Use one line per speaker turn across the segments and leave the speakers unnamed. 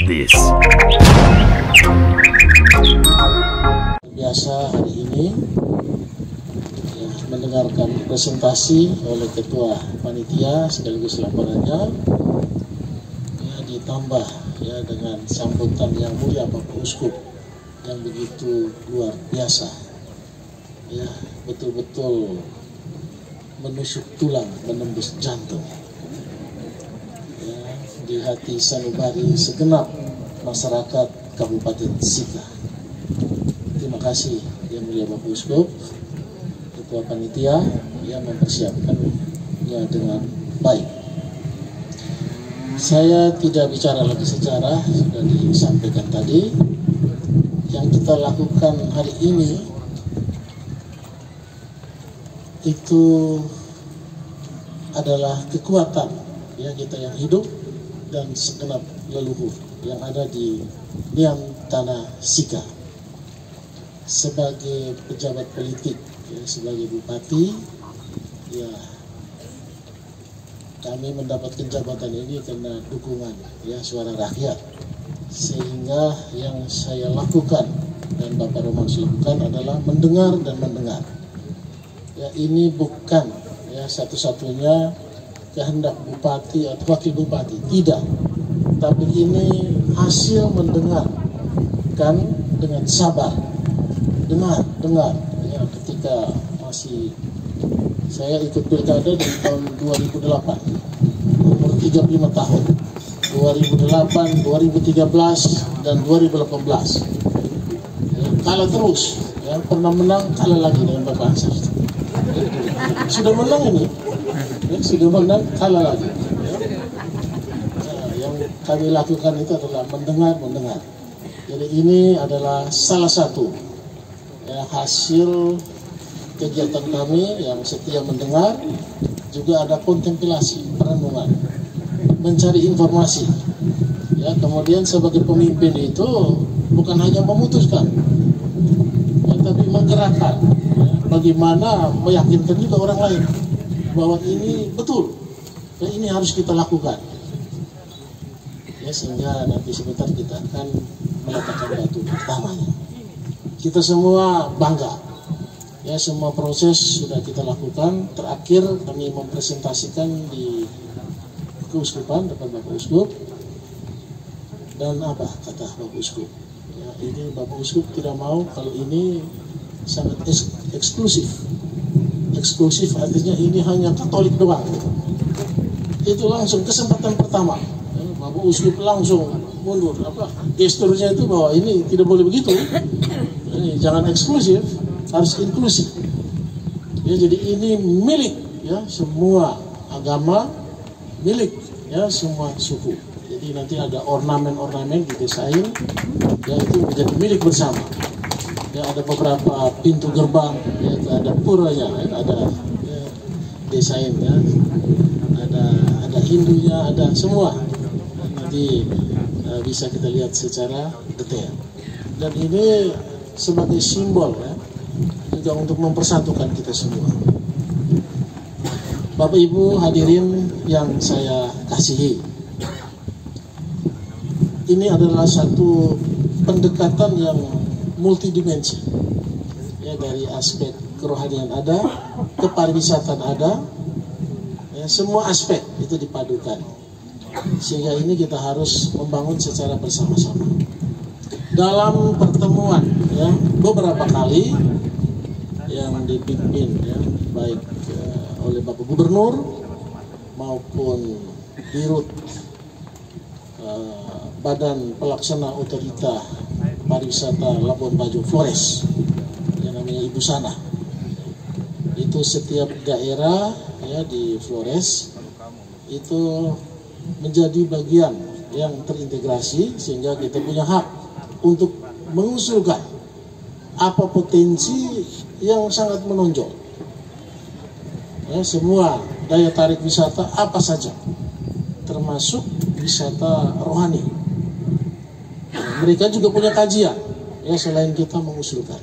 Watch this.
Biasa hari ini mendengarkan presentasi oleh ketua panitia sekaligus laporannya, ditambah dengan sambutan yang mulia Bapak Uskup yang begitu luar biasa, betul-betul menusuk tulang, menembus jantung, di hati sanubari segenap masyarakat Kabupaten Sika. Terima kasih yang mulia Bapak Uskup, ketua panitia yang mempersiapkannya dengan baik. Saya tidak bicara lagi sejarah, sudah disampaikan tadi. Yang kita lakukan hari ini itu adalah kekuatan kita yang hidup dan segenap leluhur yang ada di Nian Tanah Sika. Sebagai pejabat politik, sebagai bupati, kami mendapatkan jabatan ini karena dukungan suara rakyat. Sehingga yang saya lakukan dan Bapak Romanus lakukan adalah mendengar dan mendengar. Ini bukan satu-satunya kehendak bupati atau wakil bupati, tidak. Tapi ini hasil mendengarkan dengan sabar. Dengar. Ketika masih saya ikut pilkada di tahun 2008, umur 35 tahun. 2008, 2013, dan 2018. Kalah terus, pernah menang, kalah lagi dengan Bapak Ansar. Sudah menang ini, sudah menang, kalah lagi. Yang kami lakukan itu adalah mendengar. Jadi ini adalah salah satu hasil kegiatan kami yang setia mendengar. Juga ada kontemplasi, perenungan, mencari informasi. Kemudian sebagai pemimpin itu bukan hanya memutuskan, tapi menggerakkan. Bagaimana meyakinkan juga orang lain bahwa ini betul, ini harus kita lakukan. Sehingga nanti sebentar kita akan meletakkan batu pertamanya. Kita semua bangga. Semua proses sudah kita lakukan. Terakhir kami mempresentasikan di keuskupan depan Bapak Uskup. Dan apa kata Bapak Uskup? Ini Bapak Uskup tidak mau kalau ini sangat eksklusif. Eksklusif artinya ini hanya Katolik doang. Itu langsung kesempatan pertama. Bapak Uskup langsung mundur. Gesturnya itu bahwa ini tidak boleh begitu. Ini jangan eksklusif. Harus inklusif. Jadi ini milik semua agama, milik semua suku. Jadi nanti ada ornamen-ornamen didesain, itu menjadi milik bersama. Ada beberapa pintu gerbang, ada puranya, ada desain, ada Hindunya, ada semua. Nanti bisa kita lihat secara detail. Dan ini sebagai simbol juga untuk mempersatukan kita semua. Bapak Ibu hadirin yang saya kasihi, ini adalah satu pendekatan yang multidimensi. Dari aspek kerohanian ada, kepariwisataan ada, semua aspek itu dipadukan. Sehingga ini kita harus membangun secara bersama-sama. Dalam pertemuan beberapa kali yang dipimpin baik oleh Bapak Gubernur maupun Dirut Badan Pelaksana Otorita Pariwisata Labuan Bajo Flores yang namanya Ibu Sana. Itu setiap daerah di Flores itu menjadi bagian yang terintegrasi sehingga kita punya hak untuk mengusulkan apa potensi yang sangat menonjol. Semua daya tarik wisata apa saja, termasuk wisata rohani. Mereka juga punya kajian, selain kita mengusulkan.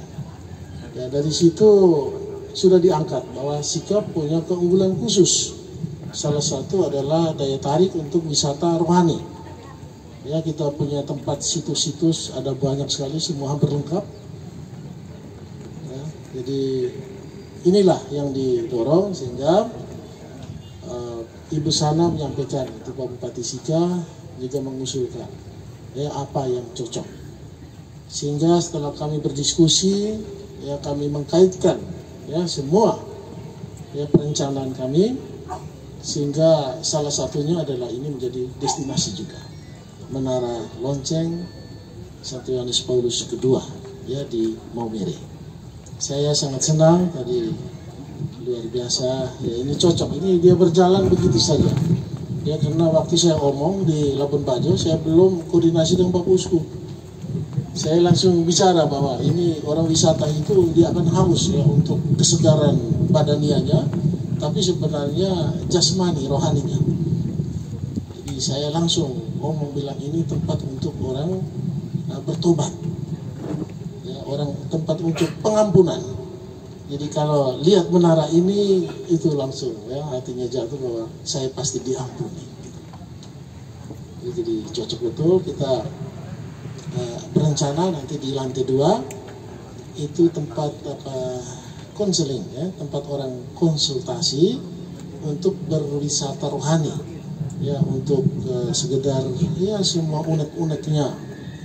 Dari situ sudah diangkat bahwa Sika punya keunggulan khusus. Salah satu adalah daya tarik untuk wisata rohani. Ya, kita punya tempat situs-situs ada banyak sekali, semua hampir lengkap. Ya, jadi inilah yang didorong sehingga Ibu Sana menyampaikan itu Pak Bupati Sika juga mengusulkan ya apa yang cocok. Sehingga setelah kami berdiskusi ya kami mengkaitkan ya semua ya perencanaan kami sehingga salah satunya adalah ini menjadi destinasi juga. Menara Lonceng Santo Yohanes Paulus II ya di Maumere. Saya sangat senang tadi, luar biasa ya, ini cocok, ini dia berjalan begitu saja ya, karena waktu saya omong di Labuan Bajo saya belum koordinasi dengan Pak Pusku. Saya langsung bicara bahwa ini orang wisata itu dia akan haus ya untuk kesegaran badanianya, tapi sebenarnya jasmani rohaninya. Jadi saya langsung ngomong bilang ini tempat untuk orang bertobat ya, orang tempat untuk pengampunan. Jadi kalau lihat menara ini itu langsung ya hatinya jatuh bahwa saya pasti diampuni. Jadi cocok betul. Kita berencana nanti di lantai 2 itu tempat konseling ya, tempat orang konsultasi untuk berwisata rohani ya, untuk sekedar ya semua unek-uneknya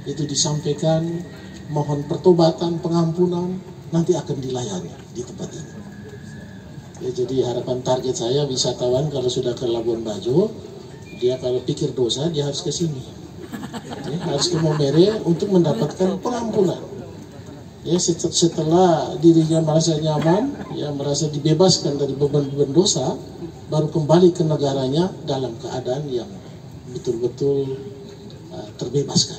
itu disampaikan, mohon pertobatan, pengampunan, nanti akan dilayani di tempat ini. Ya, jadi harapan target saya wisatawan kalau sudah ke Labuan Bajo, dia kalau pikir dosa dia harus ke sini, ya, harus ke Maumere untuk mendapatkan pengampunan. Ya, setelah dirinya merasa nyaman, ya merasa dibebaskan dari beban-beban dosa, baru kembali ke negaranya dalam keadaan yang betul-betul terbebaskan.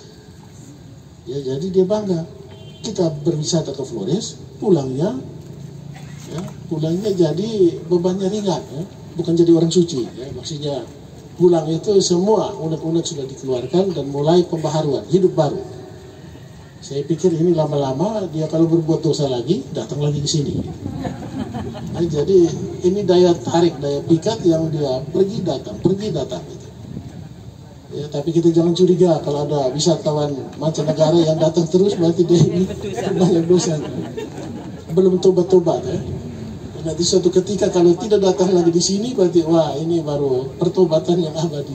Ya, jadi dia bangga. Kita berwisata ke Flores, pulangnya jadi bebannya ringan ya, bukan jadi orang suci ya. Maksudnya pulang itu semua unek-unek sudah dikeluarkan dan mulai pembaharuan hidup baru. Saya pikir ini lama-lama dia kalau berbuat dosa lagi datang lagi ke sini. Nah, jadi ini daya tarik, daya pikat yang dia pergi datang gitu. Ya, tapi kita jangan curiga kalau ada wisatawan mancanegara yang datang terus, berarti dia ini banyak dosa, belum tobat-tobat ya. Nanti suatu ketika kalau tidak datang lagi di sini, berarti wah ini baru pertobatan yang abadi.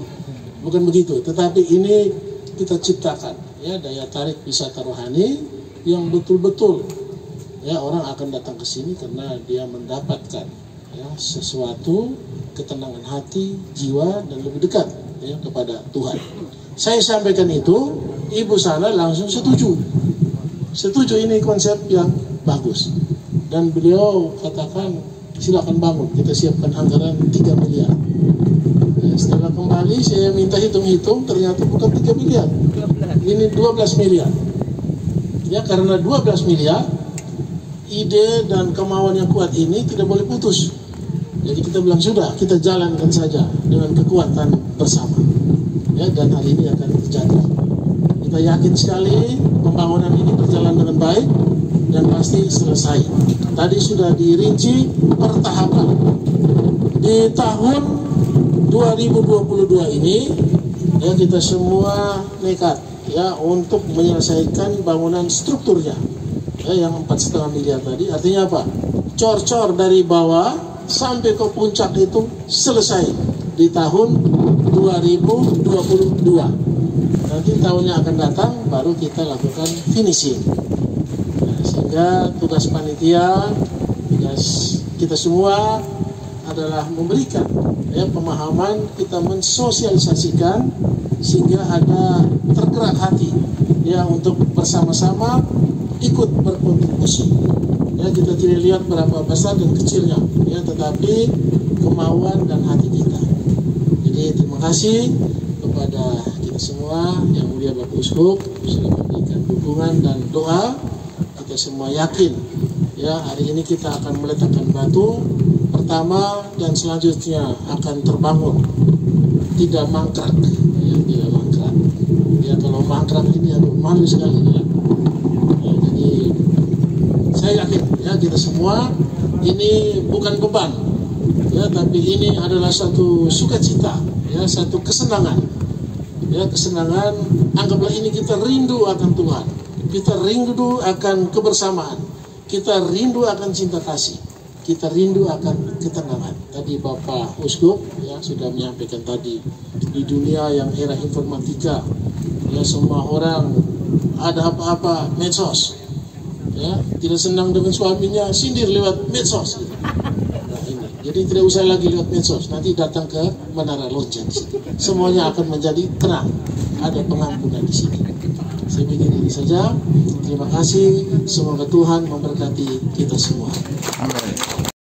Bukan begitu, tetapi ini kita ciptakan ya daya tarik wisata rohani yang betul-betul ya orang akan datang ke sini karena dia mendapatkan ya sesuatu ketenangan hati, jiwa, dan lebih dekat ya kepada Tuhan. Saya sampaikan itu, Ibu Sana langsung setuju ini konsep yang bagus, dan beliau katakan silakan bangun, kita siapkan anggaran 3 miliar. Setelah kembali saya minta hitung-hitung, ternyata bukan 3 miliar, ini 12 miliar ya, karena 12 miliar ide dan kemauan yang kuat ini tidak boleh putus. Jadi kita bilang sudah, kita jalankan saja dengan kekuatan bersama ya, dan hal ini akan terjadi. Kita yakin sekali pembangunan ini berjalan dengan baik dan pasti selesai. Tadi sudah dirinci pertahapan. Di tahun 2022 ini ya kita semua nekat ya untuk menyelesaikan bangunan strukturnya ya, yang 4,5 miliar tadi. Artinya apa? Cor-cor dari bawah sampai ke puncak itu selesai di tahun 2022. Nanti tahunnya akan datang baru kita lakukan finishing. Nah, sehingga tugas panitia, tugas kita semua adalah memberikan ya pemahaman, kita mensosialisasikan sehingga ada tergerak hati ya untuk bersama-sama ikut berkontribusi. Ya, kita tidak lihat berapa besar dan kecilnya ya, tetapi kemauan dan hati kita. Jadi terima kasih kepada kita semua yang mulia Bapak Uskup sudah memberikan dukungan dan doa. Kita semua yakin ya hari ini kita akan meletakkan batu pertama dan selanjutnya akan terbangun, tidak mangkrak ya, tidak mangkrak ya. Kalau mangkrak ini aduh malu sekali ya. Jadi saya yakin ya kita semua ini bukan beban ya, tapi ini adalah satu sukacita ya, satu kesenangan ya, kesenangan. Anggaplah ini kita rindu akan Tuhan, kita rindu akan kebersamaan, kita rindu akan cinta kasih, kita rindu akan ketenangan. Tadi Bapak Uskup ya sudah menyampaikan tadi, di dunia yang era informatika, ya semua orang ada apa-apa medsos, ya tidak senang dengan suaminya sindir lewat medsos. Gitu. Nah ini, jadi tidak usah lagi lewat medsos, nanti datang ke Menara Lonceng, semuanya akan menjadi tenang, ada pengampunan di sini. Saya pikir ini saja. Terima kasih. Semoga Tuhan memberkati kita semua.
Amin.